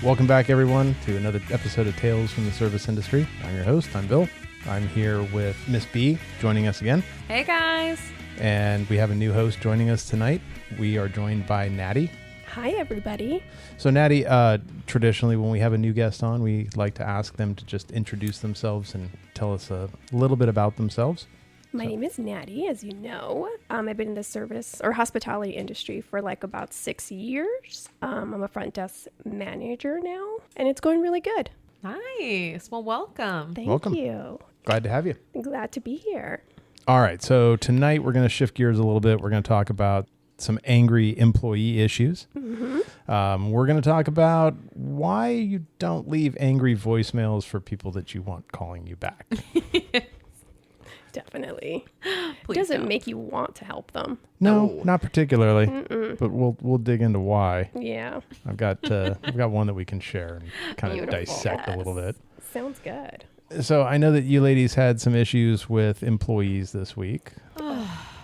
Welcome back, everyone, to another episode of Tales from the Service Industry. I'm your host. I'm Bill. I'm here with Miss B joining us again. Hey, guys. And we have a new host joining us tonight. We are joined by Natty. Hi, everybody. So, Natty, traditionally, when we have a new guest on, we like to ask them to just introduce themselves and tell us a little bit about themselves. My name is Natty, as you know. I've been in the service or hospitality industry for like about 6 years. I'm a front desk manager now, and it's going really good. Nice. Well, welcome. Thank you. Glad to have you. I'm glad to be here. All right. So tonight we're going to shift gears a little bit. We're going to talk about some angry employee issues. Mm-hmm. We're going to talk about why you don't leave angry voicemails for people that you want calling you back. Definitely. Please Doesn't don't. make you want to help them. No, not particularly. But we'll dig into why. Yeah. I've got one that we can share and kind of Beautiful. dissect a little bit. Sounds good. So I know that you ladies had some issues with employees this week,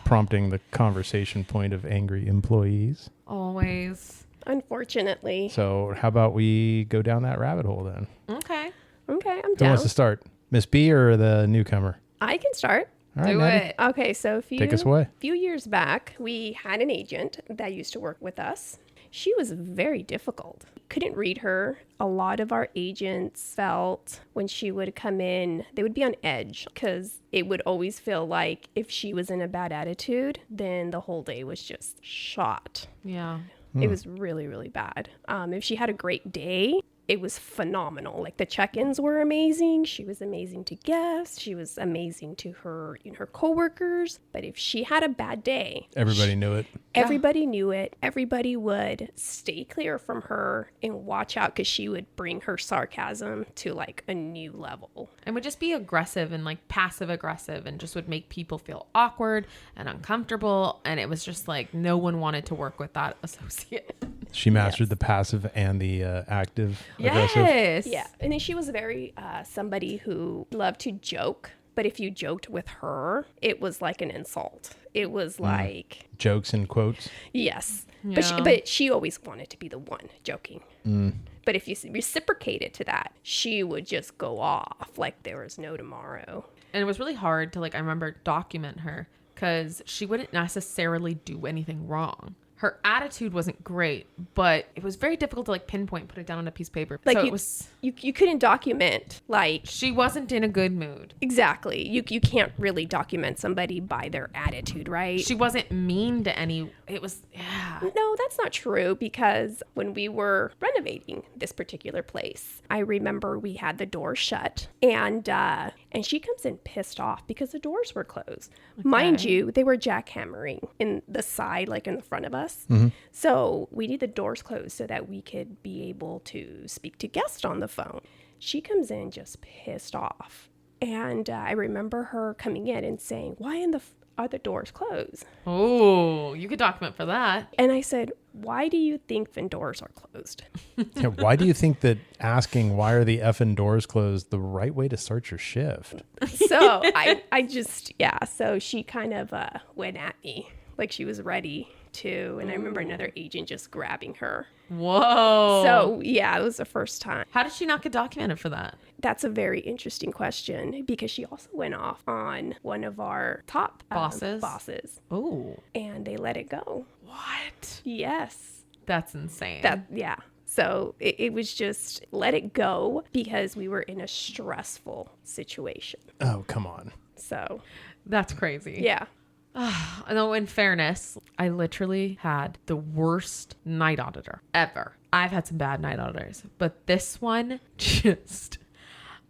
prompting the conversation point of angry employees. Always. Unfortunately. So how about we go down that rabbit hole then? Okay. Okay, I'm Who down. wants to start? Miss B or the newcomer? I can start. All right, Do Natty, it. Okay, so take us away. few years back, we had an agent that used to work with us. She was very difficult. Couldn't read her. A lot of our agents felt when she would come in, they would be on edge because it would always feel like if she was in a bad attitude, then the whole day was just shot. Yeah. It was really, really bad. If she had a great day, it was phenomenal. Like the check-ins were amazing. She was amazing to guests. She was amazing to her, her coworkers. But if she had a bad day, Everybody knew it. everybody knew it. Everybody would stay clear from her and watch out because she would bring her sarcasm to like a new level. And would just be aggressive and like passive aggressive and just would make people feel awkward and uncomfortable. And it was just like no one wanted to work with that associate. She mastered the passive and the active aggressive. Yes. Yeah. And then she was very somebody who loved to joke. But if you joked with her, it was like an insult. It was like... Jokes and quotes. Yes. Yeah. But she always wanted to be the one joking. But if you reciprocated to that, she would just go off like there was no tomorrow. And it was really hard to I remember document her because she wouldn't necessarily do anything wrong. Her attitude wasn't great, but it was very difficult to pinpoint, put it down on a piece of paper. Like So you couldn't document she wasn't in a good mood. exactly. You can't really document somebody by their attitude, right? She wasn't mean to any. It was, yeah. No, that's not true because when we were renovating this particular place, I remember we had the door shut and she comes in pissed off because the doors were closed. Mind you, they were jackhammering in the side, like in the front of us. So we need the doors closed so that we could be able to speak to guests on the phone. She comes in just pissed off. And I remember her coming in and saying, why are the doors closed? Oh, you could document for that. And I said, why do you think the doors are closed? Yeah, why do you think that asking why are the effing doors closed the right way to start your shift? So I just, so she kind of went at me like she was ready to. And I remember another agent just grabbing her. Whoa. So yeah, it was the first time. How did she not get documented for that? That's a very interesting question because she also went off on one of our top bosses Oh. and they let it go. What? Yes. That's insane. So it was just let it go because we were in a stressful situation. Oh, come on. So That's crazy. yeah. Although in fairness, I literally had the worst night auditor ever. I've had some bad night auditors, but this one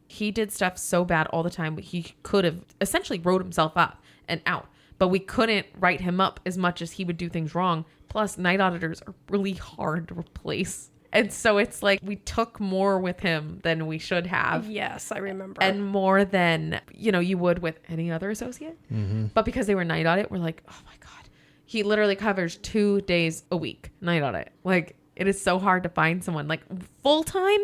he did stuff so bad all the time. He could have essentially wrote himself up and out, but we couldn't write him up as much as he would do things wrong. Plus, night auditors are really hard to replace. And so it's like we took more with him than we should have. Yes, I remember. And more than, you would with any other associate. Mm-hmm. But because they were night audit, we're like, oh my God. He literally covers 2 days a week, night audit. It is so hard to find someone. Full time,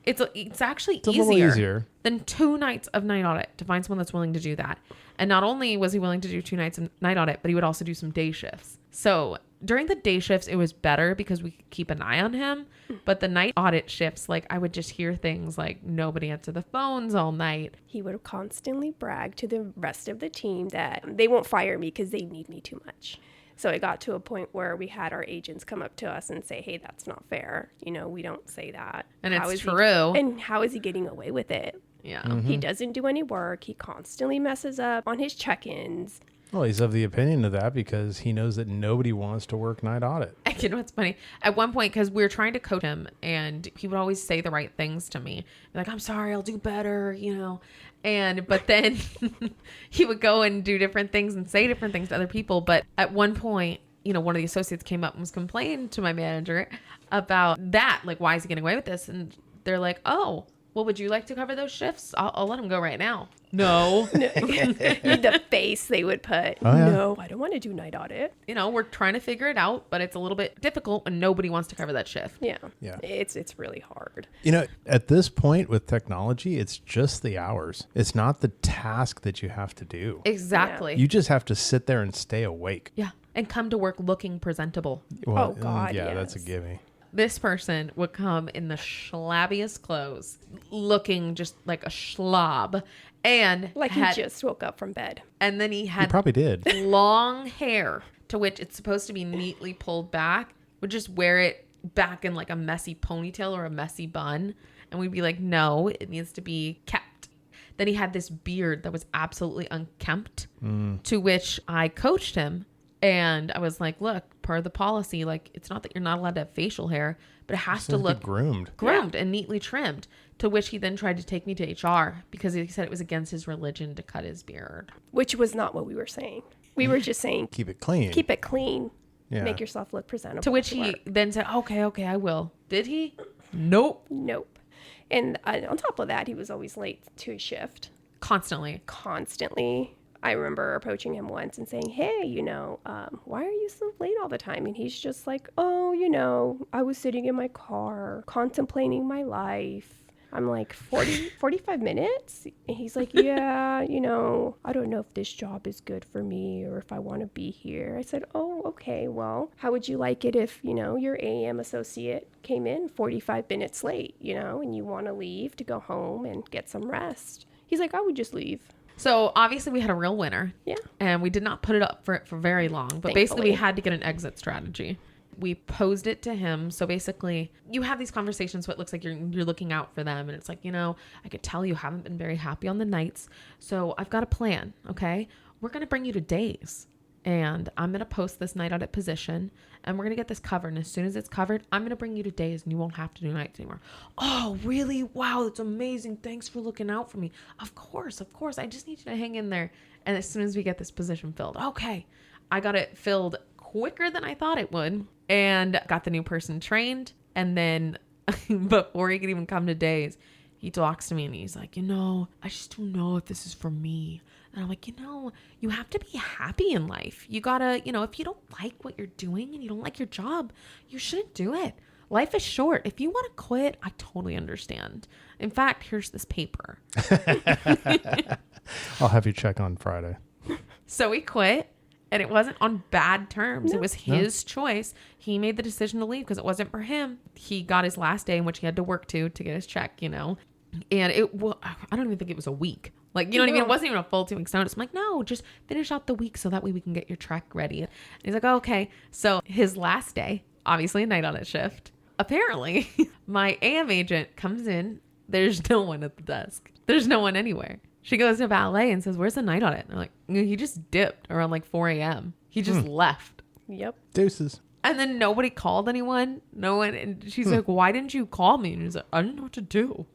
it's actually a little easier than 2 nights of night audit to find someone that's willing to do that. And not only was he willing to do 2 nights of night audit, but he would also do some day shifts. So During the day shifts, it was better because we could keep an eye on him. But the night audit shifts, like I would just hear things like nobody answered the phones all night. He would constantly brag to the rest of the team that they won't fire me because they need me too much. So it got to a point where we had our agents come up to us and say, hey, that's not fair. You know, we don't say that. And How it's is true. And how is he getting away with it? Yeah. He doesn't do any work. He constantly messes up on his check-ins. Well, he's of the opinion of that because he knows that nobody wants to work night audit. You know what's funny? At one point, because we were trying to coach him, and he would always say the right things to me, like, "I'm sorry, I'll do better," you know. But then he would go and do different things and say different things to other people. But at one point, you know, one of the associates came up and was complaining to my manager about that, like, why is he getting away with this? And they're like, "Oh, well, would you like to cover those shifts? I'll let him go right now." No. The face they would put. Oh, yeah. No, I don't want to do night audit. You know, we're trying to figure it out, but it's a little bit difficult and nobody wants to cover that shift. Yeah. Yeah. It's really hard. You know, at this point with technology, it's just the hours. It's not the task that you have to do. Exactly. You just have to sit there and stay awake. Yeah. And come to work looking presentable. Well, Oh, God, yeah, that's a yes. gimme. This person would come in the schlabbiest clothes, looking just like a schlob. And Like had, he just woke up from bed. and then he He had probably did. long hair to which it's supposed to be neatly pulled back, would just wear it back in like a messy ponytail or a messy bun. And we'd be like, no, it needs to be kept. Then he had this beard that was absolutely unkempt, to which I coached him. And I was like, look, part of the policy, like, it's not that you're not allowed to have facial hair, but it has to look groomed. and neatly trimmed. To which he then tried to take me to HR because he said it was against his religion to cut his beard. Which was not what we were saying. We were just saying, Keep it clean. keep it clean. Yeah. Make yourself look presentable. To which he work. then said, okay, I will. Did he? Nope. Nope. And on top of that, he was always late to his shift. Constantly. Constantly. I remember approaching him once and saying, hey, you know, why are you so late all the time? And he's just like, oh, you know, I was sitting in my car contemplating my life. I'm like, 45 minutes? And he's like, yeah, you know, I don't know if this job is good for me or if I want to be here. I said, oh, okay, well, how would you like it if, you know, your AM associate came in 45 minutes late, you know, and you want to leave to go home and get some rest? He's like, I would just leave. So obviously we had a real winner. Yeah. And we did not put it up for very long. But basically we Thankfully. had to get an exit strategy. We posed it to him. So basically you have these conversations so it looks like you're looking out for them. And it's like, you know, I could tell you haven't been very happy on the nights. So I've got a plan. Okay. We're going to bring you to days. And I'm going to post this night audit position and we're going to get this covered. And as soon as it's covered, I'm going to bring you to days and you won't have to do nights anymore. Oh, really? Wow. That's amazing. Thanks for looking out for me. Of course. I just need you to hang in there. And as soon as we get this position filled, okay. I got it filled quicker than I thought it would and got the new person trained. And then before he could even come to days, he talks to me and he's like, you know, I just don't know if this is for me. And I'm like, you know, you have to be happy in life. You gotta, you know, if you don't like what you're doing and you don't like your job, you shouldn't do it. Life is short. If you want to quit, I totally understand. In fact, here's this paper. I'll have you check on Friday. So he quit and it wasn't on bad terms. It was his choice. He made the decision to leave because it wasn't for him. He got his last day in which he had to work to get his check, you know, and I don't even think it was a week. Like, you know what I mean? It wasn't even a full 2 weeks notice. I'm like, no, just finish out the week so that way we can get your track ready. And he's like, oh, okay. So his last day, obviously a night audit shift. Apparently, my AM agent comes in. There's no one at the desk. There's no one anywhere. She goes to valet and says, where's the night audit? And I'm like, he just dipped around like 4 a.m. He just left. Yep. Deuces. And then nobody called anyone. No one. And she's like, why didn't you call me? And he's like, I didn't know what to do.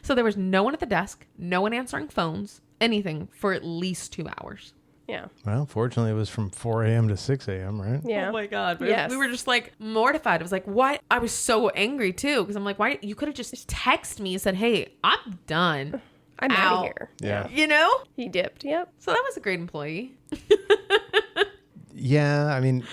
So there was no one at the desk, no one answering phones, anything for at least 2 hours. Yeah. Well, fortunately, it was from 4 a.m. to 6 a.m., right? Yeah. Oh my God. But Yes. we were just like mortified. It was like, what? I was so angry too. Because I'm like, why? You could have just texted me and said, hey, I'm done. I'm out Ow. of here. Yeah. You know? He dipped. Yep. So that was a great employee. Yeah, I mean,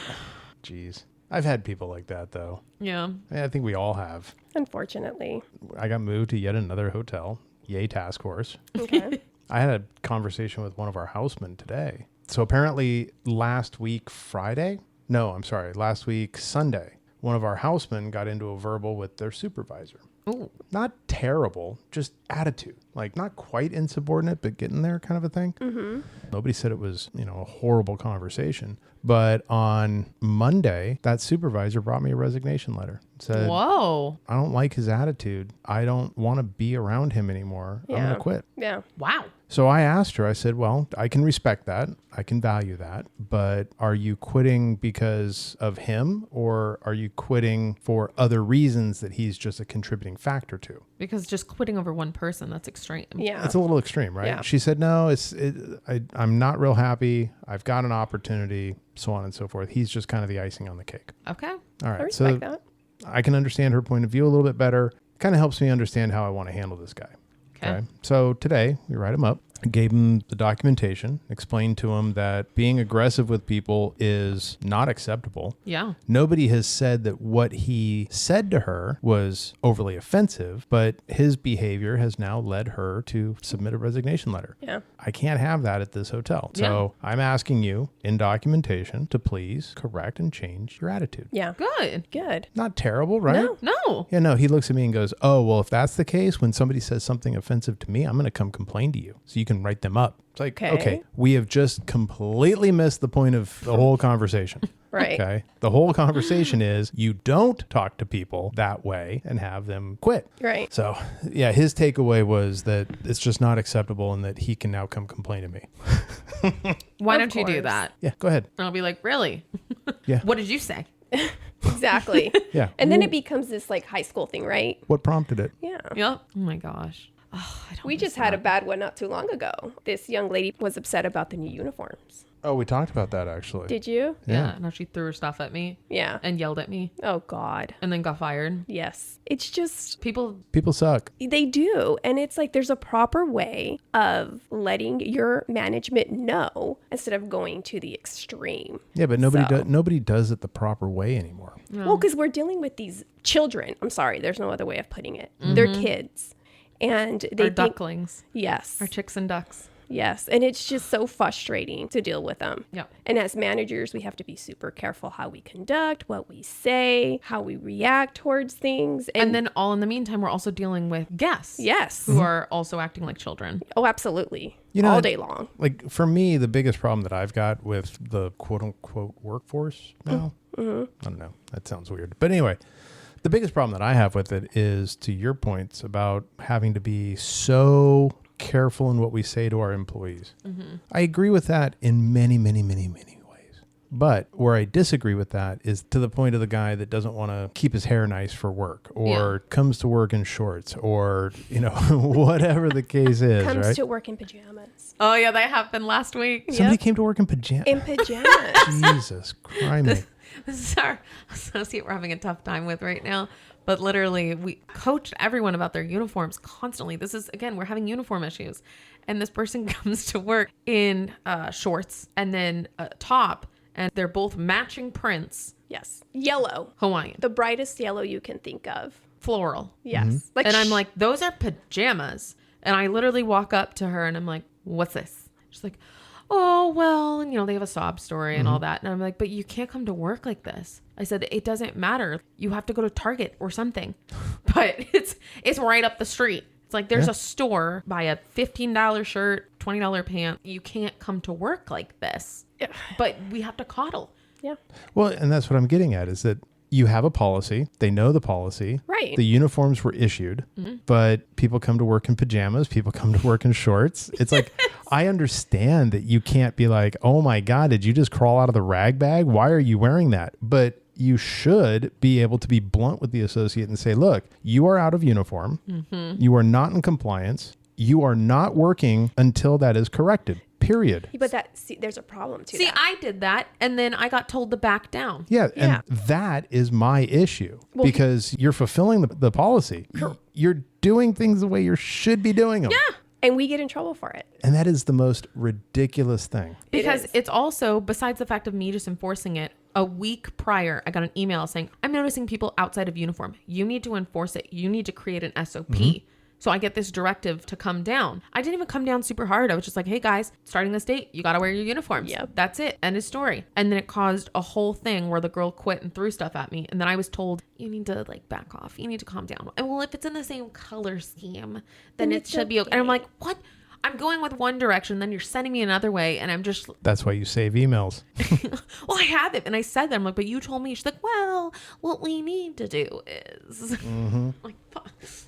geez. I've had people like that, though. Yeah. I think we all have. Unfortunately. I got moved to yet another hotel. Yay, task force. Okay. I had a conversation with one of our housemen today. So apparently last week, Friday, No, I'm sorry. Last week, Sunday, one of our housemen got into a verbal with their supervisor. Ooh. Not terrible, just attitude. Like not quite insubordinate, but getting there kind of a thing. Mm-hmm. Nobody said it was, a horrible conversation. But on Monday, that supervisor brought me a resignation letter. Said, Whoa. I don't like his attitude. I don't want to be around him anymore. I'm going to quit. Yeah. Wow. So I asked her, I said, well, I can respect that. I can value that. But are you quitting because of him, or are you quitting for other reasons that he's just a contributing factor to? Because just quitting over one person, that's extreme. Yeah. It's a little extreme, right? Yeah. She said, no, I'm not real happy. I've got an opportunity, so on and so forth. He's just kind of the icing on the cake. Okay. All I right. respect that. I can understand her point of view a little bit better. Kind of helps me understand how I want to handle this guy. Okay. So today we write him up, gave him the documentation, explained to him that being aggressive with people is not acceptable. Yeah. Nobody has said that what he said to her was overly offensive, but his behavior has now led her to submit a resignation letter. Yeah. I can't have that at this hotel. So I'm asking you in documentation to please correct and change your attitude. Yeah. Good. Good. Not terrible, right? No. Yeah, no, he looks at me and goes, oh, well, if that's the case, when somebody says something offensive to me, I'm going to come complain to you so you can write them up. It's like, okay, we have just completely missed the point of the whole conversation. Right. Okay. The whole conversation is you don't talk to people that way and have them quit. Right. So, yeah, his takeaway was that it's just not acceptable and that he can now come complain to me. Why Of don't you do course. that? Yeah, go ahead. And I'll be like, really? Yeah. What did you say? Exactly. Yeah. And then it becomes this like high school thing, right? What prompted it? Yeah. Yep. Oh my gosh. Oh, I don't We just had a bad one not too long ago. This young lady was upset about the new uniforms. Oh, we talked about that actually. Did you? Yeah. Now she threw her stuff at me Yeah. and yelled at me Oh, God. and then got fired. Yes. It's just, People, People suck. they do. And it's like there's a proper way of letting your management know instead of going to the extreme. Yeah, but So- nobody does it the proper way anymore. Well, because we're dealing with these children. I'm sorry. There's no other way of putting it. They're kids. And they our think, ducklings, yes. our chicks and ducks. Yes. And it's just so frustrating to deal with them. Yep. And as managers, we have to be super careful how we conduct, what we say, how we react towards things. And then all in the meantime, we're also dealing with guests. yes. Who are also acting like children. Oh, absolutely. You know, all day long. Like for me, the biggest problem that I've got with the quote unquote workforce now, I don't know, that sounds weird. But anyway, the biggest problem that I have with it is to your points about having to be so careful in what we say to our employees. I agree with that in many, many, many, many ways. But where I disagree with that is to the point of the guy that doesn't want to keep his hair nice for work or comes to work in shorts or, whatever the case is, Comes right? to work in pajamas. Oh yeah, that happened last week. Somebody came to work in pajamas. In pajamas. Jesus Christ. This is our associate we're having a tough time with right now. But literally, we coached everyone about their uniforms constantly. This is, again, we're having uniform issues. And this person comes to work in shorts and then a top. And they're both matching prints. Yes. Yellow. Hawaiian. The brightest yellow you can think of. Floral. Yes. And I'm like, those are pajamas. And I literally walk up to her and I'm like, what's this? She's like, oh, well, and they have a sob story and all that. And I'm like, but you can't come to work like this. I said, it doesn't matter. You have to go to Target or something. But it's right up the street. It's like there's a store, buy a $15 shirt, $20 pant. You can't come to work like this. Yeah. But we have to coddle. Yeah. Well, and that's what I'm getting at is that you have a policy. They know the policy. Right. The uniforms were issued, but people come to work in pajamas. People come to work in shorts. It's like, I understand that you can't be like, oh my God, did you just crawl out of the rag bag? Why are you wearing that? But you should be able to be blunt with the associate and say, look, you are out of uniform. You are not in compliance. You are not working until that is corrected. Period. But there's a problem too. See, I did that, and then I got told to back down. Yeah, Yeah. and that is my issue because you're fulfilling the policy. You're doing things the way you should be doing them. Yeah. And we get in trouble for it. And that is the most ridiculous thing. Because is. it's also, besides the fact of me just enforcing it, a week prior, I got an email saying, I'm noticing people outside of uniform. You need to enforce it. You need to create an SOP. So I get this directive to come down. I didn't even come down super hard. I was just like, hey guys, starting this date, you got to wear your uniforms. Yep. That's it. End of story. And then it caused a whole thing where the girl quit and threw stuff at me. And then I was told, you need to like back off. You need to calm down. And well, if it's in the same color scheme, then it should be okay. And I'm like, what? I'm going with one direction, then you're sending me another way, and I'm just... That's why you save emails. Well, I have it, and I said that. I'm like, but you told me. She's like, well, what we need to do is... Like,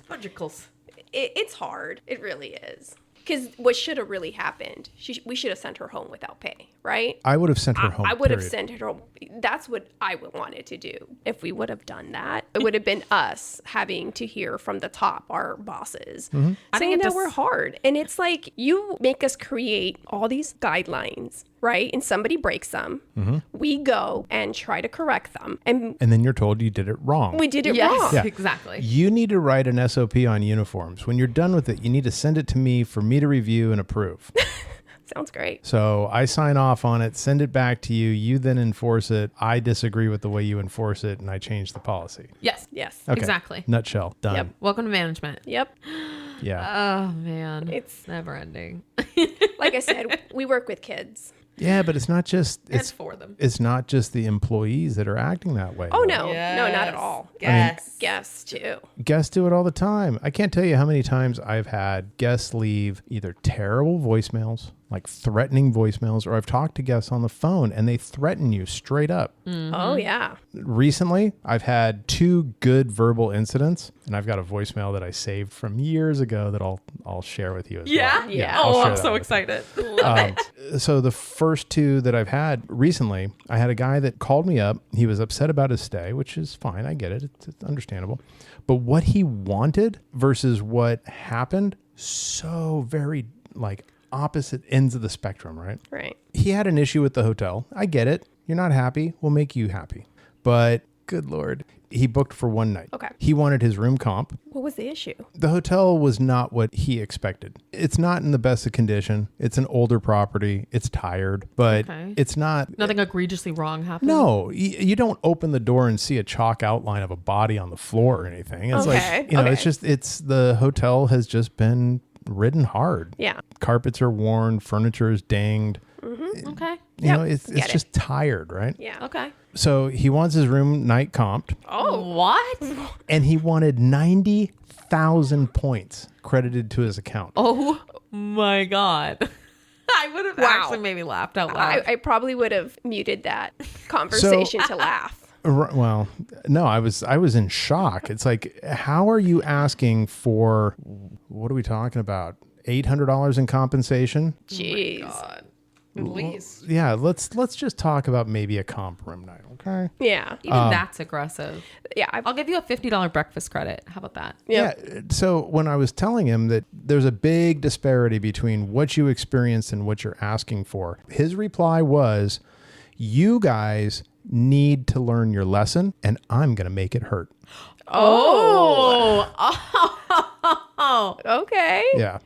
fudgicles. It's hard. It really is. Because what should have really happened, we should have sent her home without pay, right? I would have sent her home. I would have period. sent her home. That's what I would wanted to do. If we would have done that, it would have been us having to hear from the top, our bosses, saying that we're hard. And it's like, you make us create all these guidelines, right? And somebody breaks them. We go and try to correct them. And And then you're told you did it wrong. we did it Yes, wrong. Yeah. exactly. You need to write an SOP on uniforms. When you're done with it, you need to send it to me for me to review and approve. Sounds great. So I sign off on it, send it back to you. You then enforce it. I disagree with the way you enforce it, and I change the policy. Yes. Yes. Okay. Exactly. Nutshell. Done. Yep. Welcome to management. Yep. Yeah. Oh, man. It's- never ending. Like I said, we work with kids. Yeah, but it's not just It's for them. it's not just the employees that are acting that way. Oh, though. no. No, not at all. Yes. Guests, too. Guests do it all the time. I can't tell you how many times I've had guests leave either terrible voicemails, like threatening voicemails, or I've talked to guests on the phone and they threaten you straight up. Oh, yeah. Recently, I've had 2 good verbal incidents, and I've got a voicemail that I saved from years ago that I'll share with you as Yeah? well. Yeah. I'll Oh, share I'm that so with you. excited. Love it. So the first 2 that I've had recently, I had a guy that called me up. He was upset about his stay, which is fine. I get it. It's understandable. But what he wanted versus what happened, so very like opposite ends of the spectrum, right? Right. He had an issue with the hotel. I get it. You're not happy. We'll make you happy. But good Lord, he booked for one night. Okay. He wanted his room comp. What was the issue? The hotel was not what he expected. It's not in the best of condition. It's an older property. It's tired, but Okay. it's not. Nothing egregiously wrong happened. No, you don't open the door and see a chalk outline of a body on the floor or anything. It's Okay, like, it's okay. just, it's the hotel has just been ridden hard. Yeah. Carpets are worn, furniture is dinged. Okay. You Yep, know, it's get it. just tired, right? Yeah. Okay. So he wants his room night comped, Oh, what? and he wanted 90,000 points credited to his account. Oh my God. I would have Wow. actually maybe laughed out loud. I probably would have muted that conversation to laugh. Well, no, I was in shock. It's like, how are you asking for, what are we talking about? $800 in compensation? Jeez. God. At least. Yeah, let's just talk about maybe a comp room night, okay? Yeah. Even that's aggressive. Yeah. I'll give you a $50 breakfast credit. How about that? Yep. Yeah. So when I was telling him that there's a big disparity between what you experienced and what you're asking for, his reply was, you guys need to learn your lesson, and I'm going to make it hurt. Oh. Okay. Yeah.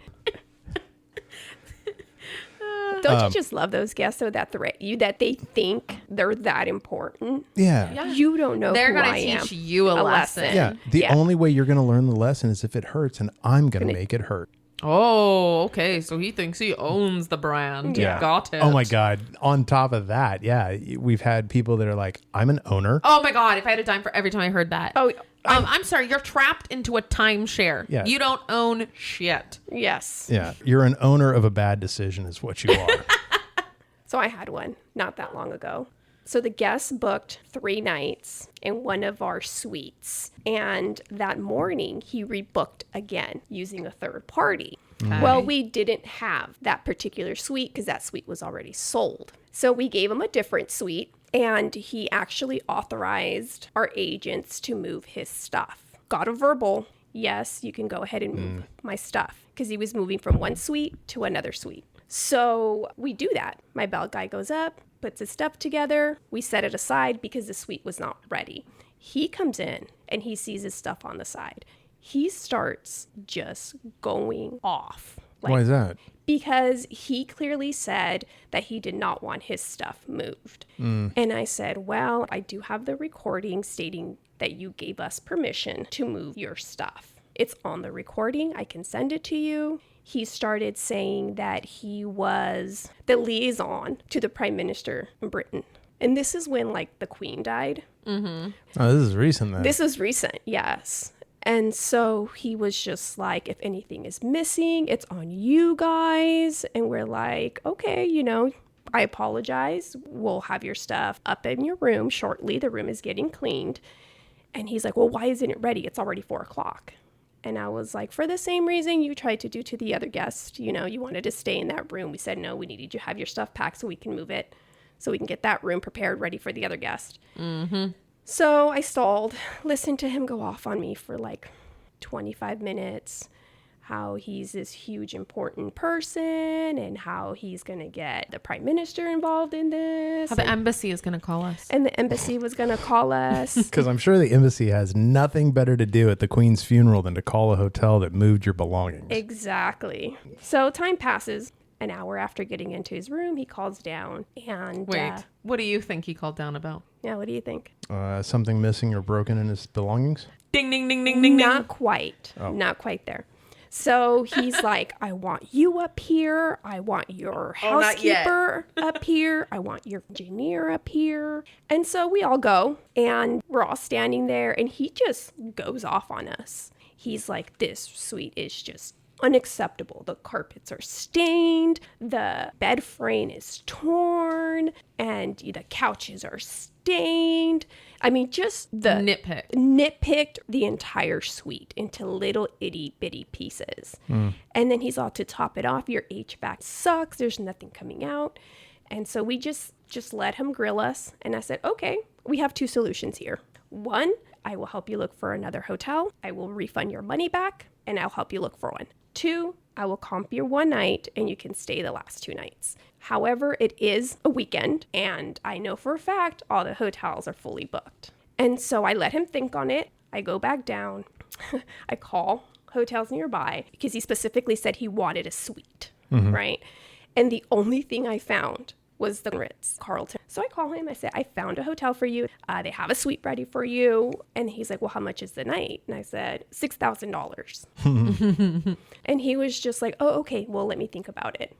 Don't you just love those guests though that threat you, that they think they're that important? Yeah. You don't know They're who gonna I am. teach you a lesson. Yeah. The Yeah. only way you're going to learn the lesson is if it hurts, and I'm going to make it hurt. Oh, okay. So he thinks he owns the brand. Yeah. Got it. Oh my God. On top of that, yeah, we've had people that are like, I'm an owner. Oh my God. If I had a dime for every time I heard that. Oh, I'm sorry. You're trapped into a timeshare. Yeah. You don't own shit. yes. Yeah. You're an owner of a bad decision is what you are. So I had one not that long ago. So the guest booked 3 nights in one of our suites. And that morning, he rebooked again using a third party. Okay. Well, we didn't have that particular suite because that suite was already sold. So we gave him a different suite, and he actually authorized our agents to move his stuff. Got a verbal, yes, you can go ahead and move my stuff, because he was moving from one suite to another suite. So we do that. My bell guy goes up, puts his stuff together. We set it aside because the suite was not ready. He comes in and he sees his stuff on the side. He starts just going off. Why is that? Because he clearly said that he did not want his stuff moved. And I said, well, I do have the recording stating that you gave us permission to move your stuff. It's on the recording. I can send it to you. He started saying that he was the liaison to the Prime Minister in Britain. And this is when, like, the Queen died. Oh, this is recent then. This is recent, yes. And so he was just like, if anything is missing, it's on you guys. And we're like, okay, you know, I apologize. We'll have your stuff up in your room shortly. The room is getting cleaned. And he's like, well, why isn't it ready? It's already 4:00. And I was like, for the same reason you tried to do to the other guest. You know, you wanted to stay in that room. We said, no, we needed you to have your stuff packed so we can move it, so we can get that room prepared, ready for the other guest. Mm-hmm. So I stalled, listened to him go off on me for like 25 minutes, how he's this huge important person and how he's going to get the Prime Minister involved in this. How the embassy is going to call us. And the embassy was going to call us. Because I'm sure the embassy has nothing better to do at the Queen's funeral than to call a hotel that moved your belongings. Exactly. So time passes. An hour after getting into his room, he calls down and... Wait, what do you think he called down about? Yeah, what do you think? Something missing or broken in his belongings? Ding, ding, ding, ding, ding, Not ding. quite. Oh. Not quite there. So he's like, I want you up here. I want your housekeeper up here. I want your engineer up here. And so we all go and we're all standing there and he just goes off on us. He's like, this suite is just unacceptable. The carpets are stained, the bed frame is torn, and the couches are stained. I mean, just the nitpicked the entire suite into little itty bitty pieces. And then he's all, to top it off, your HVAC sucks. There's nothing coming out. And so we just let him grill us. And I said, okay, we have two solutions here. One, I will help you look for another hotel. I will refund your money back and I'll help you look for one. Two, I will comp you one night and you can stay the last 2 nights. However, it is a weekend and I know for a fact all the hotels are fully booked. And so I let him think on it. I go back down. I call hotels nearby because he specifically said he wanted a suite, right? And the only thing I found was the Ritz-Carlton. So I call him. I said, I found a hotel for you. They have a suite ready for you. And he's like, well, how much is the night? And I said, $6,000. And he was just like, oh, okay. Well, let me think about it.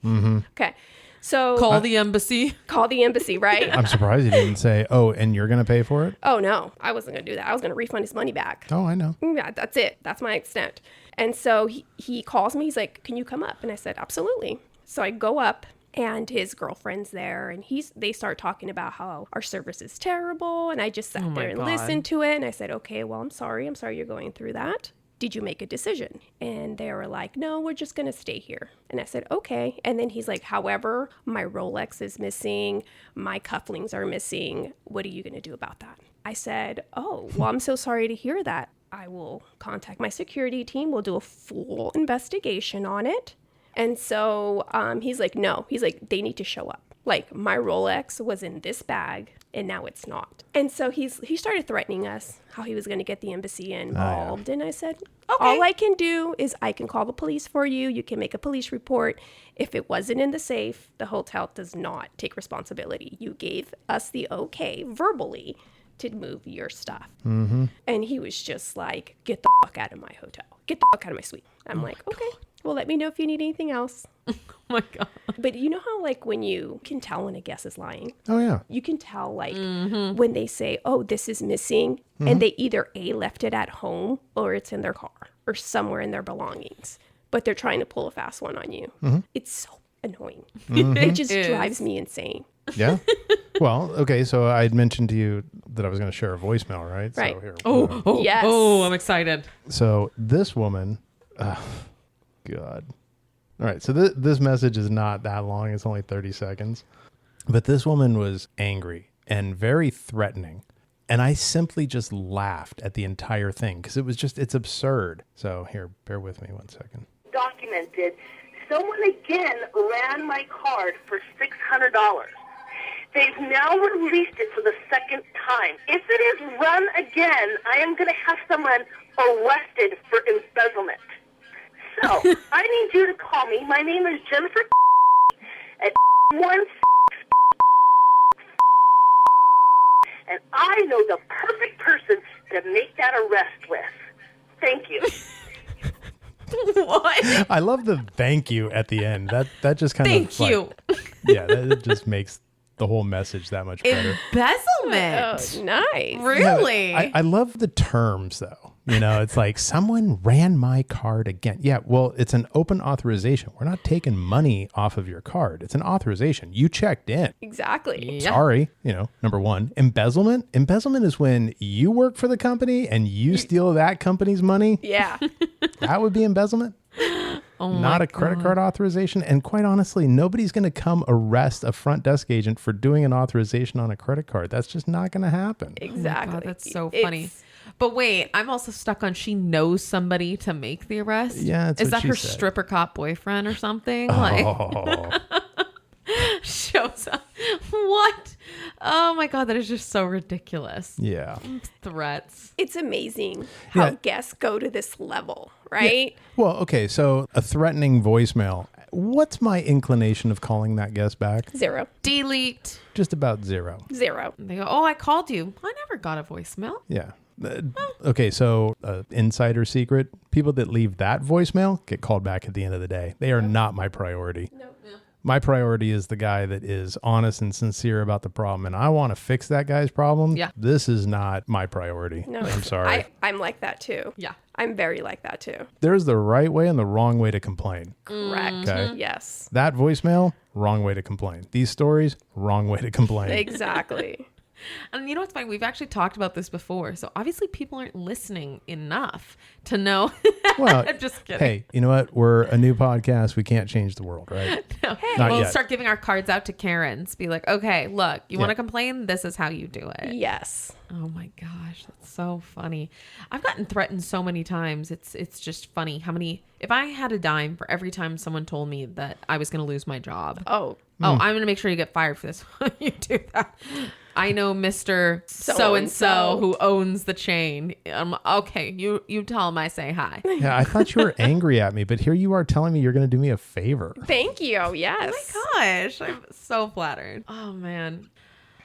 Okay. So Call the embassy. Call the embassy, right? I'm surprised he didn't say, oh, and you're going to pay for it? Oh, no. I wasn't going to do that. I was going to refund his money back. Oh, I know. Yeah, that's it. That's my extent. And so he calls me. He's like, can you come up? And I said, absolutely. So I go up. And his girlfriend's there, and they start talking about how our service is terrible. And I just sat there and listened to it. And I said, okay, well, I'm sorry you're going through that. Did you make a decision? And they were like, no, we're just going to stay here. And I said, okay. And then he's like, however, my Rolex is missing. My cufflinks are missing. What are you going to do about that? I said, oh, well, I'm so sorry to hear that. I will contact my security team. We'll do a full investigation on it. And so he's like, no, he's like, they need to show up. Like, my Rolex was in this bag and now it's not. And so he started threatening us, how he was going to get the embassy involved. And I said, okay. All I can do is I can call the police for you. You can make a police report. If it wasn't in the safe, the hotel does not take responsibility. You gave us the okay verbally to move your stuff. And he was just like, get the fuck out of my hotel. Get the fuck out of my suite. I'm like, okay. Well, let me know if you need anything else. Oh my God. But you know how, like, when you can tell when a guest is lying? Oh, yeah. You can tell, like, when they say, oh, this is missing, and they either A, left it at home, or it's in their car, or somewhere in their belongings. But they're trying to pull a fast one on you. It's so annoying. It just drives me insane. Yeah. Well, okay. So I had mentioned to you that I was going to share a voicemail, right? Right. So here, Yes. Oh, I'm excited. So this woman, God. All right. So this message is not that long. It's only 30 seconds. But this woman was angry and very threatening. And I simply just laughed at the entire thing because it's absurd. So here, bear with me 1 second. Documented. Someone again ran my card for $600. They've now released it for the second time. If it is run again, I am going to have someone arrested for embezzlement. So, I need you to call me. My name is Jennifer at 1, and I know the perfect person to make that arrest with. Thank you. What? I love the thank you at the end. That just kind of Thank you. Yeah, that just makes the whole message that much better. Embezzlement. Oh, nice. Really? I love the terms though. You know, it's like someone ran my card again. Yeah, well, it's an open authorization. We're not taking money off of your card. It's an authorization. You checked in. Exactly. Yeah. Sorry, number one. Embezzlement. Embezzlement is when you work for the company and you steal that company's money. Yeah. That would be embezzlement. Oh my Not a credit card authorization. And quite honestly, nobody's going to come arrest a front desk agent for doing an authorization on a credit card. That's just not going to happen. Exactly. God, that's so funny. But wait, I'm also stuck on she knows somebody to make the arrest. Yeah, that's is what that she her said. stripper cop boyfriend or something? Like Oh, shows up. What? Oh my God, that is just so ridiculous. yeah. Threats. It's amazing how Yeah. guests go to this level, right? Well, okay. So a threatening voicemail. What's my inclination of calling that guest back? Zero. Delete. Just about zero. Zero. They go, oh, I called you. I never got a voicemail. Yeah. Okay, so insider secret, people that leave that voicemail get called back at the end of the day. They are not my priority. No. My priority is the guy that is honest and sincere about the problem, and I want to fix that guy's problem. Yeah. This is not my priority. No. I'm sorry. I'm like that too. Yeah. I'm very like that too. There's the right way and the wrong way to complain. Correct. Okay. Yes. That voicemail, wrong way to complain. These stories, wrong way to complain. Exactly. And you know what's funny? We've actually talked about this before. So obviously people aren't listening enough to know. Well, I'm just kidding. hey, you know what? We're a new podcast. We can't change the world, right? No. Not We'll yet. start giving our cards out to Karens. Be like, okay, look, you want to complain? This is how you do it. Yes. Oh my gosh, that's so funny. I've gotten threatened so many times. It's just funny how many. If I had a dime for every time someone told me that I was going to lose my job. Oh. Oh, I'm going to make sure you get fired for this. You do that. I know Mr. So-and-so who owns the chain. Okay, you tell him I say hi. Yeah, I thought you were angry at me, but here you are telling me you're going to do me a favor. Thank you. Yes. Oh my gosh, I'm so flattered. Oh man.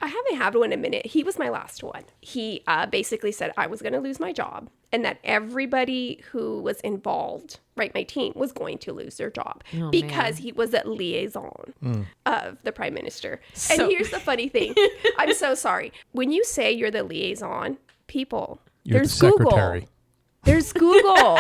I haven't had one in a minute. He was my last one. He basically said I was going to lose my job and that everybody who was involved, right, my team, was going to lose their job because he was a liaison of the prime minister. So- And here's the funny thing. I'm so sorry. When you say you're the liaison, people, You're there's the Google. secretary. There's Google.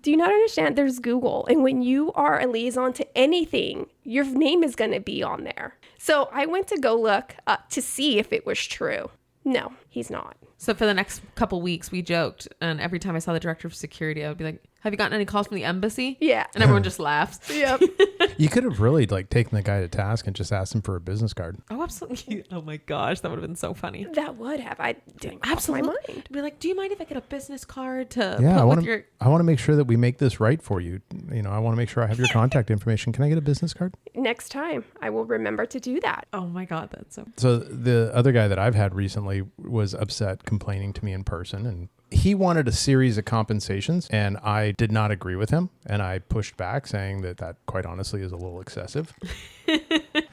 Do you not understand? There's Google. And when you are a liaison to anything, your name is going to be on there. So I went to go look to see if it was true. No, he's not. So for the next couple weeks, we joked, and every time I saw the director of security, I would be like, "Have you gotten any calls from the embassy?" Yeah. And everyone just laughs. Yep. You could have really taken the guy to task and just asked him for a business card. Oh, absolutely. Oh my gosh, that would have been so funny. That would have. I didn't cross my Absolutely. mind. Be like, do you mind if I get a business card to Yeah, put with your? I want to make sure that we make this right for you. I want to make sure I have your contact information. Can I get a business card? Next time, I will remember to do that. Oh my god, that's so. So the other guy that I've had recently was upset, complaining to me in person, and he wanted a series of compensations, and I did not agree with him, and I pushed back, saying that quite honestly is a little excessive.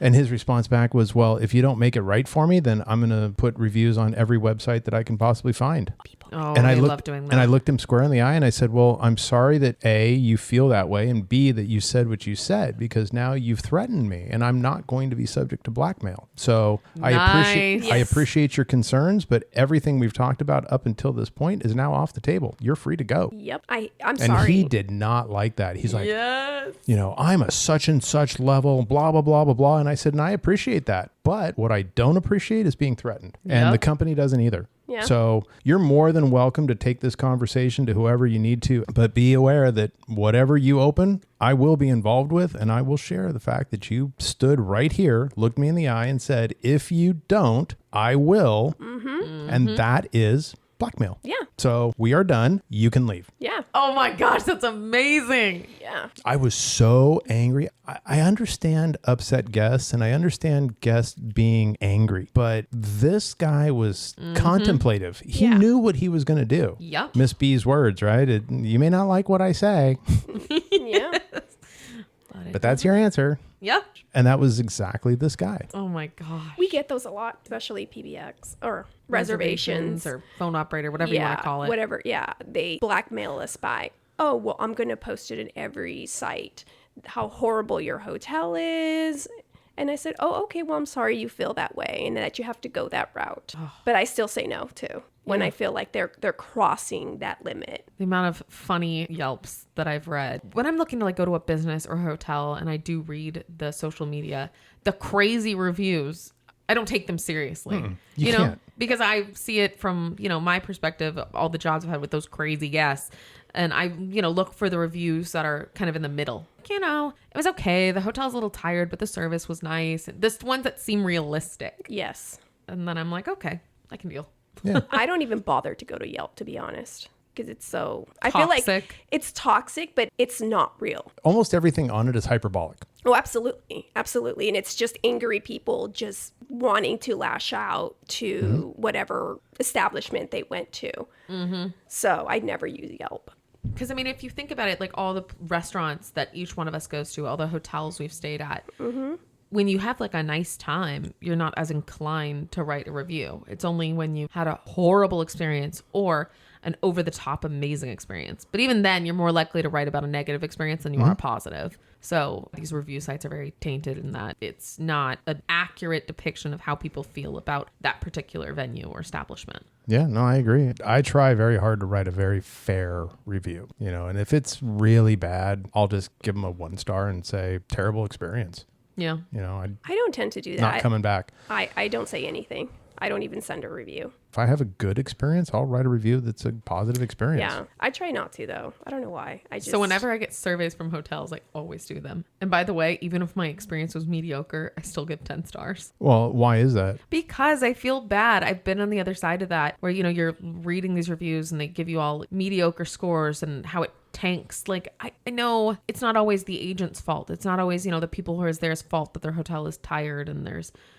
And his response back was, well, if you don't make it right for me, then I'm going to put reviews on every website that I can possibly find. Oh, And I love looked, doing that. and I looked him square in the eye and I said, well, I'm sorry that A, you feel that way, and B, that you said what you said, because now you've threatened me and I'm not going to be subject to blackmail. So Nice. I appreciate your concerns, but everything we've talked about up until this point is now off the table. You're free to go. Yep. I'm And sorry. he did not like that. He's like, Yes. I'm a such and such level, blah, blah, blah, blah, blah. And I said, and I appreciate that. But what I don't appreciate is being threatened. And Yep. the company doesn't either. Yeah. So you're more than welcome to take this conversation to whoever you need to. But be aware that whatever you open, I will be involved with. And I will share the fact that you stood right here, looked me in the eye and said, if you don't, I will. And that is blackmail. Yeah. So we are done. You can leave. Yeah. Oh my gosh, that's amazing. Yeah. I was so angry. I understand upset guests and I understand guests being angry, but this guy was contemplative. He Yeah. knew what he was going to do. Yep. Miss B's words, right? You may not like what I say. Yeah. But But that's your answer. Yep. And that was exactly this guy. Oh my gosh. We get those a lot, especially PBX or reservations or phone operator, whatever you want to call it. Whatever. Yeah. They blackmail us by, oh, well, I'm going to post it in every site, how horrible your hotel is. And I said, oh, okay, well, I'm sorry you feel that way and that you have to go that route. Oh. But I still say no, too, when I feel like they're crossing that limit. The amount of funny Yelps that I've read. When I'm looking to like go to a business or a hotel and I do read the social media, the crazy reviews, I don't take them seriously. You know, can't. because I see it from, my perspective, all the jobs I've had with those crazy guests. And I, look for the reviews that are kind of in the middle. It was okay. The hotel's a little tired, but the service was nice. This ones that seem realistic. Yes. And then I'm like, okay, I can deal. Yeah. I don't even bother to go to Yelp, to be honest, because it's so, I Toxic. feel like it's toxic, but it's not real. Almost everything on it is hyperbolic. Oh, absolutely. Absolutely. And it's just angry people just wanting to lash out to whatever establishment they went to. Mm-hmm. So I'd never use Yelp. Because, if you think about it, like all the restaurants that each one of us goes to, all the hotels we've stayed at, when you have like a nice time, you're not as inclined to write a review. It's only when you had a horrible experience or an over-the-top amazing experience. But even then, you're more likely to write about a negative experience than you are a positive. So these review sites are very tainted in that it's not an accurate depiction of how people feel about that particular venue or establishment. Yeah, no, I agree. I try very hard to write a very fair review, and if it's really bad, I'll just give them a 1 star and say terrible experience. Yeah. I don't tend to do that. Not coming back. I don't say anything. I don't even send a review. If I have a good experience, I'll write a review that's a positive experience. Yeah. I try not to, though. I don't know why. So whenever I get surveys from hotels, I always do them. And by the way, even if my experience was mediocre, I still give 10 stars. Well, why is that? Because I feel bad. I've been on the other side of that where, you're reading these reviews and they give you all mediocre scores and how it tanks. Like, I know it's not always the agent's fault. It's not always, the people who is there's fault that their hotel is tired and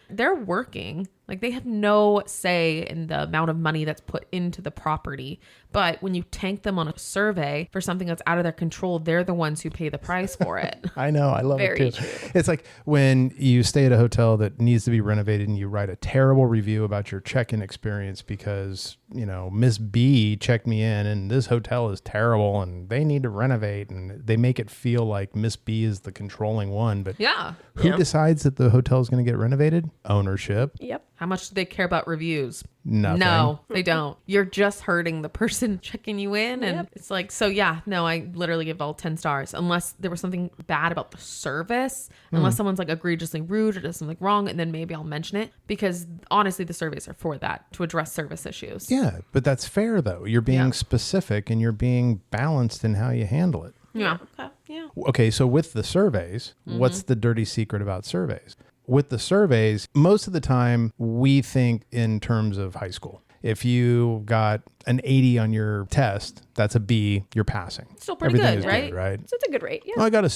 they're working. Like, they have no say in the amount of money that's put into the property. But when you tank them on a survey for something that's out of their control, they're the ones who pay the price for it. I know. I love Very it too. true. It's like when you stay at a hotel that needs to be renovated and you write a terrible review about your check-in experience because, Miss B checked me in and this hotel is terrible and they need to renovate, and they make it feel like Miss B is the controlling one. But Yeah. who decides that the hotel is going to get renovated? Ownership. Yep. How much do they care about reviews? Nothing. No, they don't. You're just hurting the person checking you in. And Yep. it's like, so yeah, no, I literally give all 10 stars unless there was something bad about the service, unless someone's like egregiously rude or does something wrong. And then maybe I'll mention it, because honestly, the surveys are for that, to address service issues. Yeah, but that's fair though. You're being specific and you're being balanced in how you handle it. Yeah. Okay. Yeah. Okay, so with the surveys, what's the dirty secret about surveys? With the surveys, most of the time we think in terms of high school. If you got an 80 on your test, that's a B, you're passing. Still pretty Everything good, is right? Right? So it's a good rate. Yeah. I got a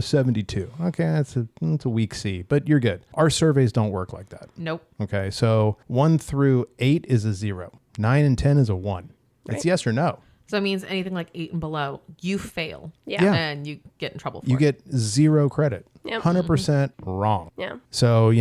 72. Okay, that's a weak C, but you're good. Our surveys don't work like that. Nope. Okay, so 1 through 8 is a 0. 9 and 10 is a 1. It's yes or no. So it means anything like 8 and below, you fail. Yeah. And you get in trouble for You it. get 0 credit. Yep. 100% wrong. Yeah. So,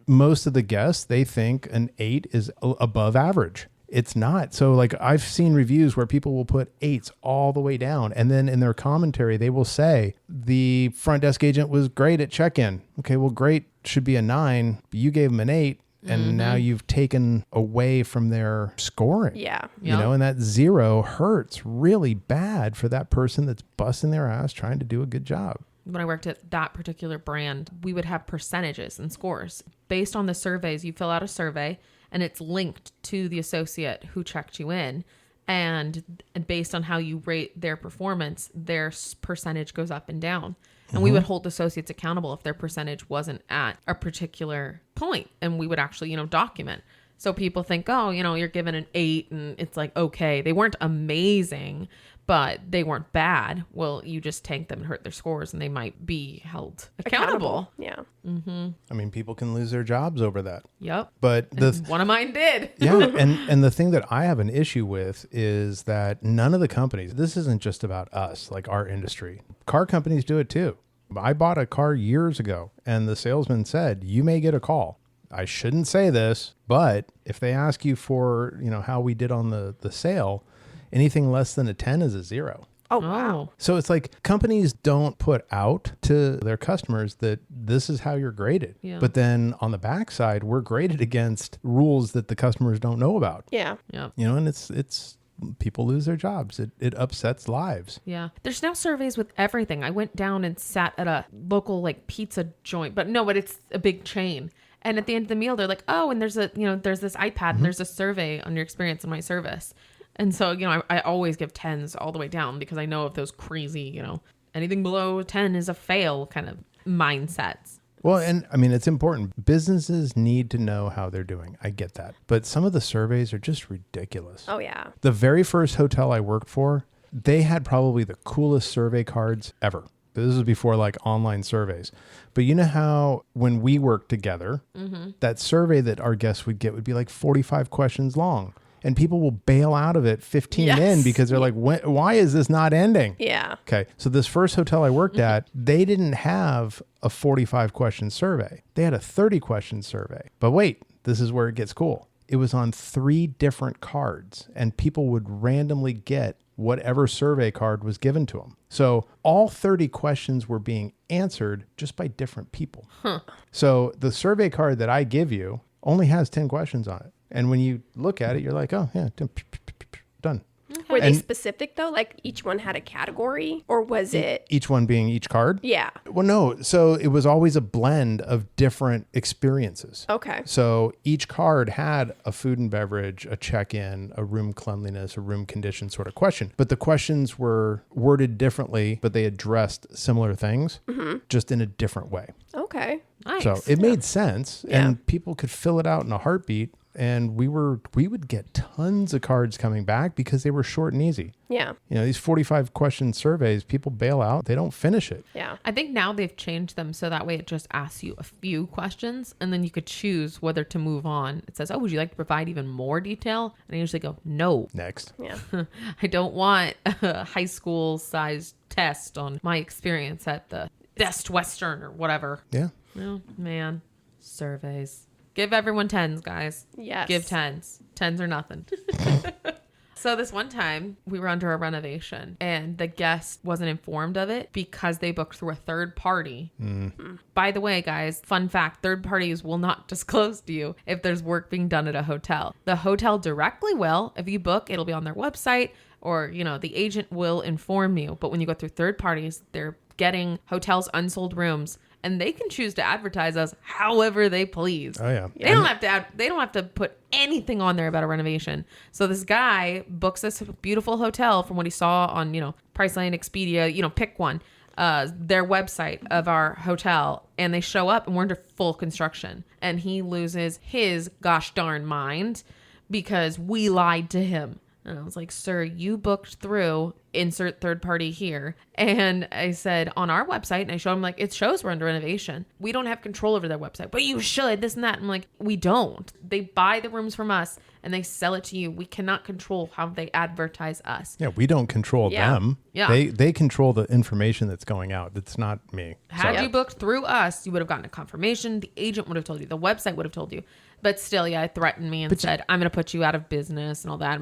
most of the guests, they think an 8 is above average. It's not. So like I've seen reviews where people will put 8s all the way down. And then in their commentary, they will say the front desk agent was great at check-in. Okay, well, great should be a 9. But you gave them an 8. And now you've taken away from their scoring. Yeah. And that 0 hurts really bad for that person that's busting their ass trying to do a good job. When I worked at that particular brand, we would have percentages and scores based on the surveys. You fill out a survey and it's linked to the associate who checked you in. And based on how you rate their performance, their percentage goes up and down. And we would hold associates accountable if their percentage wasn't at a particular point. And we would actually, document. So people think, oh, you're given an 8 and it's like, okay, they weren't amazing, but they weren't bad. Well, you just tank them and hurt their scores and they might be held accountable. Yeah. I mean, people can lose their jobs over that. Yep. But One of mine did. yeah, and the thing that I have an issue with is that none of the companies, this isn't just about us, like our industry. Car companies do it too. I bought a car years ago and the salesman said, you may get a call. I shouldn't say this, but if they ask you for, how we did on the sale, anything less than a 10 is a 0. Oh, wow. So it's like companies don't put out to their customers that this is how you're graded. Yeah. But then on the backside, we're graded against rules that the customers don't know about. Yeah. Yeah. And it's people lose their jobs. It upsets lives. Yeah. There's now surveys with everything. I went down and sat at a local pizza joint, but it's a big chain. And at the end of the meal, they're like, oh, and there's there's this iPad and there's a survey on your experience in my service. And so, I always give 10s all the way down because I know of those crazy, anything below 10 is a fail kind of mindsets. Well, and I mean, it's important. Businesses need to know how they're doing. I get that. But some of the surveys are just ridiculous. Oh, yeah. The very first hotel I worked for, they had probably the coolest survey cards ever. This was before online surveys. But you know how when we worked together, that survey that our guests would get would be 45 questions long. And people will bail out of it 15 in because they're like, why is this not ending? Yeah. Okay. So this first hotel I worked at, they didn't have a 45 question survey. They had a 30 question survey. But wait, this is where it gets cool. It was on 3 different cards and people would randomly get whatever survey card was given to them. So all 30 questions were being answered just by different people. So the survey card that I give you only has 10 questions on it. And when you look at it, you're like, oh, yeah, done. Were they specific, though? Each one had a category? Or was it... Each one being each card? Yeah. Well, no. So it was always a blend of different experiences. Okay. So each card had a food and beverage, a check-in, a room cleanliness, a room condition sort of question. But the questions were worded differently, but they addressed similar things, just in a different way. Okay. Nice. So it made sense, Yeah. and people could fill it out in a heartbeat. And we would get tons of cards coming back because they were short and easy. Yeah. These 45 question surveys, people bail out. They don't finish it. Yeah. I think now they've changed them so that way it just asks you a few questions and then you could choose whether to move on. It says, oh, would you like to provide even more detail? And I usually go, no. Next. Yeah. I don't want a high school sized test on my experience at the Best Western or whatever. Yeah. Oh, man. Surveys. Give everyone 10s, guys. Yes. Give 10s. 10s are nothing. So this one time we were under a renovation and the guest wasn't informed of it because they booked through a third party. By the way, guys, fun fact, third parties will not disclose to you if there's work being done at a hotel. The hotel directly will. If you book, it'll be on their website or, the agent will inform you. But when you go through third parties, they're getting hotels' unsold rooms. And they can choose to advertise us however they please. Oh, yeah. They don't have to put anything on there about a renovation. So this guy books this beautiful hotel from what he saw on, Priceline, Expedia, pick one, their website of our hotel. And they show up and we're under full construction. And he loses his gosh darn mind because we lied to him. And I was like, sir, you booked through insert third party here. And I said on our website, and I showed him it shows we're under renovation. We don't have control over their website, but you should, this and that. I'm like, we don't. They buy the rooms from us and they sell it to you. We cannot control how they advertise us. Yeah, we don't control them. Yeah. They control the information that's going out. That's not me. Had you booked through us, you would have gotten a confirmation. The agent would have told you. The website would have told you. But still, it threatened me and said, I'm going to put you out of business and all that.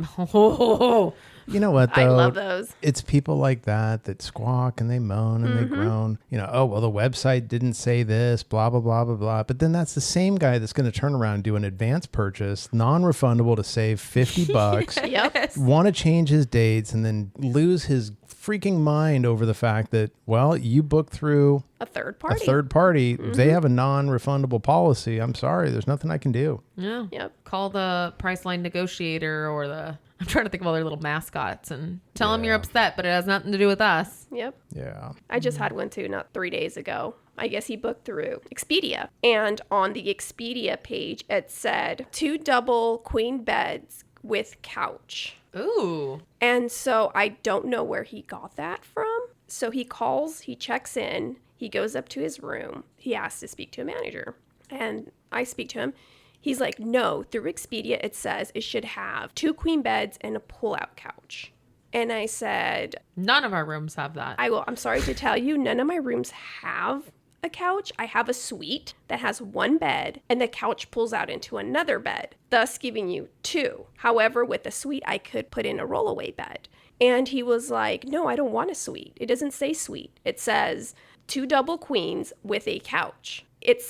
You know what, though? I love those. It's people like that squawk and they moan and they groan. Oh, well, the website didn't say this, blah, blah, blah, blah, blah. But then that's the same guy that's going to turn around and do an advance purchase, non-refundable to save $50, Yep. want to change his dates and then lose his freaking mind over the fact that, well, you booked through A third party. a third party. They have a non-refundable policy. I'm sorry. There's nothing I can do. Yeah. Yep. Call the Priceline negotiator or I'm trying to think of all their little mascots and tell them you're upset, but it has nothing to do with us. Yep. Yeah. I just had one too, not 3 days ago. I guess he booked through Expedia. And on the Expedia page, it said 2 double queen beds with couch. Ooh. And so I don't know where he got that from. So he calls, he checks in, he goes up to his room. He asks to speak to a manager. And I speak to him. He's like, no, through Expedia, it says it should have 2 queen beds and a pull-out couch. And I said, None of our rooms have that. I'm sorry to tell you, none of my rooms have a couch. I have a suite that has one bed and the couch pulls out into another bed, thus giving you two. However, with the suite, I could put in a rollaway bed. And he was like, no, I don't want a suite. It doesn't say suite. It says 2 double queens with a couch.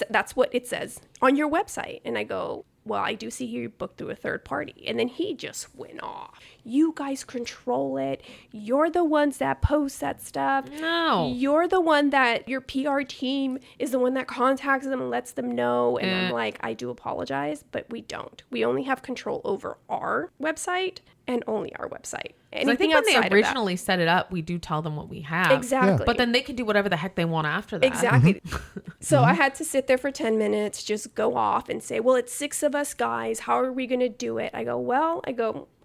That's what it says on your website. And I go, well, I do see here you booked through a third party. And then he just went off. You guys control it. You're the ones that post that stuff. No. You're the one that your PR team is the one that contacts them and lets them know. And I'm like, I do apologize, but we don't. We only have control over our website and only our website. I think when they originally set it up, we do tell them what we have. Exactly. But then they can do whatever the heck they want after that. Exactly. So I had to sit there for 10 minutes, just go off and say, well, it's 6 of us guys. How are we going to do it? I go,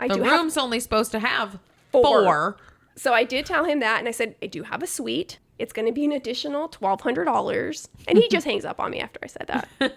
The room's only supposed to have 4. 4. So I did tell him that. And I said, I do have a suite. It's going to be an additional $1,200. And he just hangs up on me after I said that.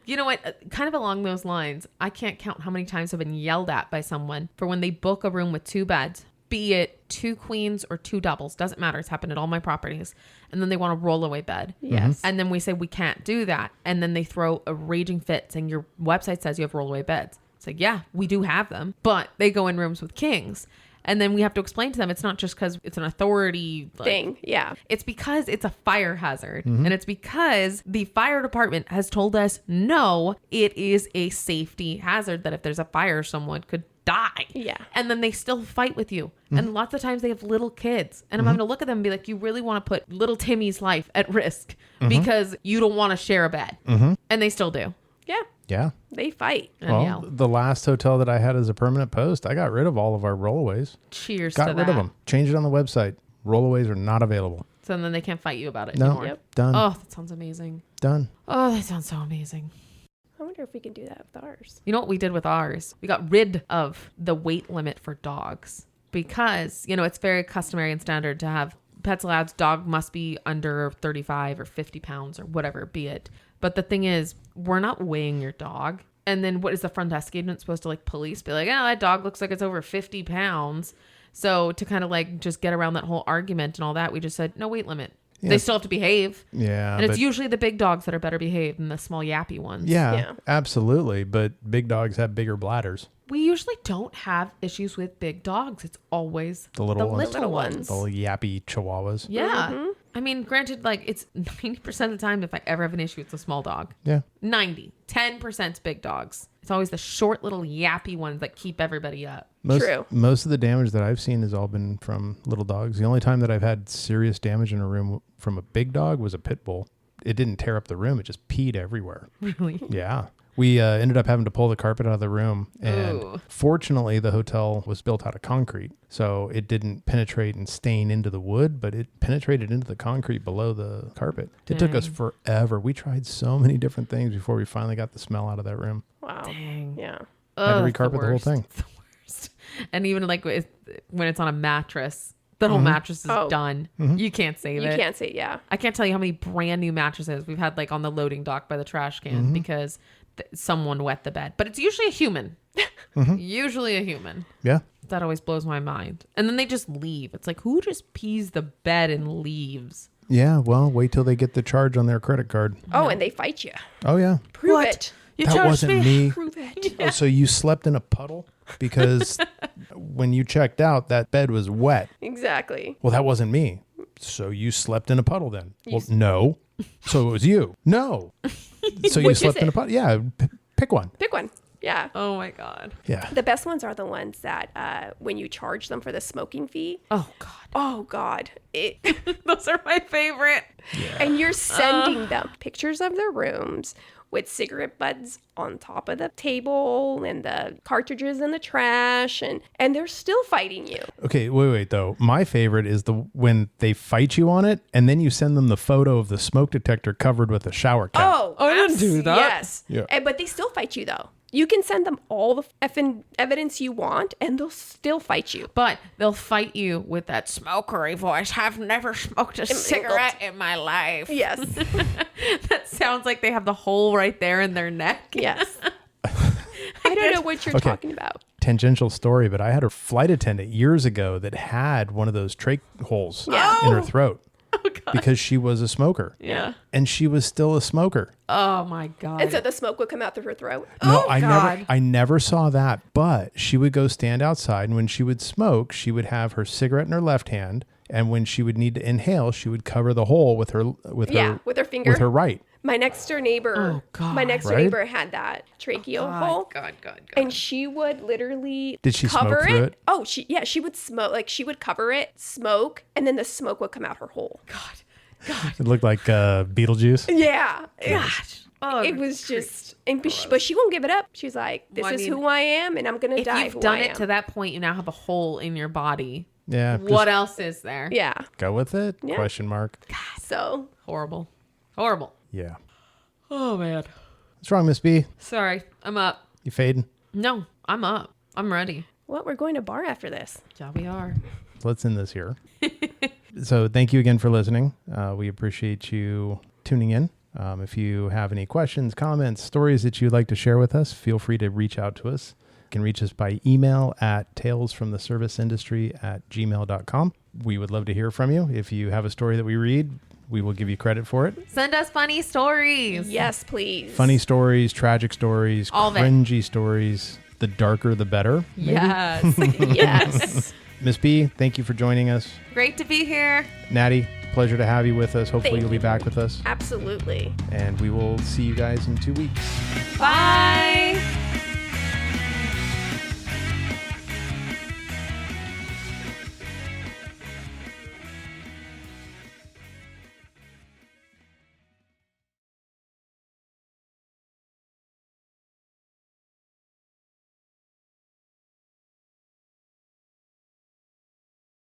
You know what? Kind of along those lines, I can't count how many times I've been yelled at by someone for when they book a room with 2 beds, be it 2 queens or 2 doubles. Doesn't matter. It's happened at all my properties. And then they want a rollaway bed. Yes. And then we say we can't do that. And then they throw a raging fit saying your website says you have rollaway beds. It's like, yeah, we do have them, but they go in rooms with kings. And then we have to explain to them it's not just because it's an authority thing. Yeah. It's because it's a fire hazard. And it's because the fire department has told us, no, it is a safety hazard that if there's a fire, someone could die. Yeah. And then they still fight with you. And lots of times they have little kids. And I'm having to look at them and be like, you really want to put little Timmy's life at risk because you don't want to share a bed. And they still do. Yeah. Yeah. They fight. And Well, yell. the last hotel that I had as a permanent post, I got rid of all of our rollaways. Cheers Got to rid that. of them. Changed it on the website. Rollaways are not available. So then they can't fight you about it No. anymore. Yep. Done. Oh, that sounds amazing. Done. Oh, that sounds so amazing. I wonder if we can do that with ours. You know what we did with ours? We got rid of the weight limit for dogs because, it's very customary and standard to have pets allowed. Dog must be under 35 or 50 pounds or whatever, be it. But the thing is, we're not weighing your dog. And then what is the front desk agent supposed to police be like, oh, that dog looks like it's over 50 pounds. So to kind of just get around that whole argument and all that, we just said, no weight limit. Yeah. They still have to behave. Yeah. And it's usually the big dogs that are better behaved than the small yappy ones. Yeah, absolutely. But big dogs have bigger bladders. We usually don't have issues with big dogs. It's always The little ones. little ones. The little yappy chihuahuas. Yeah. I mean, granted, it's 90% of the time, if I ever have an issue, it's a small dog. Yeah. 10% is big dogs. It's always the short little yappy ones that keep everybody up. True. Most of the damage that I've seen has all been from little dogs. The only time that I've had serious damage in a room from a big dog was a pit bull. It didn't tear up the room. It just peed everywhere. Really? Yeah. We ended up having to pull the carpet out of the room. And Ooh. fortunately, the hotel was built out of concrete. So it didn't penetrate and stain into the wood, but it penetrated into the concrete below the carpet. It took us forever. We tried so many different things before we finally got the smell out of that room. Wow. Dang. Yeah. Had to Ugh, recarpet the whole worst. thing. It's the worst. And even when it's on a mattress, the whole mattress is done. You can't save it. You can't say, yeah. I can't tell you how many brand new mattresses we've had on the loading dock by the trash can because someone wet the bed. But it's usually a human. Usually a human. Yeah. That always blows my mind. And then they just leave. It's like, who just pees the bed and leaves? Yeah. Well, wait till they get the charge on their credit card. Oh, and they fight you. Oh, yeah. Prove it. You That charged wasn't me. Prove it. Oh, so you slept in a puddle because when you checked out, that bed was wet. Exactly. Well, that wasn't me. So you slept in a puddle then? Well, no. So it was you. No. So you Which is slept in a it? puddle? Yeah. Pick one. Pick one. Yeah. Oh my God. Yeah. The best ones are the ones that when you charge them for the smoking fee. Oh God. Oh, God. Those are my favorite. And you're sending them pictures of their rooms with cigarette butts on top of the table and the cartridges in the trash. And they're still fighting you. Okay, wait, though. My favorite is when they fight you on it, and then you send them the photo of the smoke detector covered with a shower cap. Oh, I didn't do that. Yes. Yeah. But they still fight you, though. You can send them all the effing evidence you want, and they'll still fight you. But they'll fight you with that smokery voice. I've never smoked a cigarette in my life. Yes. That sounds like they have the hole right there in their neck. Yes. I don't know what you're talking about. tangential story, but I had a flight attendant years ago that had one of those trach holes Yeah. in her throat Oh, God. because she was a smoker. Yeah. And she was still a smoker. Oh, my God. And so the smoke would come out through her throat. No, Oh, I God. never saw that, but she would go stand outside, and when she would smoke, she would have her cigarette in her left hand, and when she would need to inhale, she would cover the hole with her With her finger. with her right. My next door neighbor, Oh, God. my next door Right? neighbor had that tracheo hole. God. And she would literally Did she smoke cover through it? Oh, she would smoke. Like she would cover it, smoke, and then the smoke would come out her hole. God. It looked like Beetlejuice. Yeah. Gosh. Oh, It was just, but she won't give it up. She's like, this Well, I is mean, who I am, and I'm going to if die you've who done I it am. to that point, you now have a hole in your body. Yeah. What just else is there? Yeah. go with it? Yeah. Question mark. So, Horrible. Yeah. Oh, man. What's wrong, Miss B? Sorry. I'm up. You fading? No, I'm up. I'm ready. well, we're going to bar after this. Yeah, we are. Let's end this here. So thank you again for listening. We appreciate you tuning in. If you have any questions, comments, stories that you'd like to share with us, feel free to reach out to us. You can reach us by email at talesfromtheserviceindustry@gmail.com. We would love to hear from you. If you have a story that we read, we will give you credit for it. Send us funny stories. Yes, please. Funny stories, tragic stories, All of it. cringy stories. The darker, the better. Yes. Yes. Miss B, thank you for joining us. Great to be here. Natty, pleasure to have you with us. Hopefully Thank you'll be you. back with us. Absolutely. And we will see you guys in 2 weeks. Bye.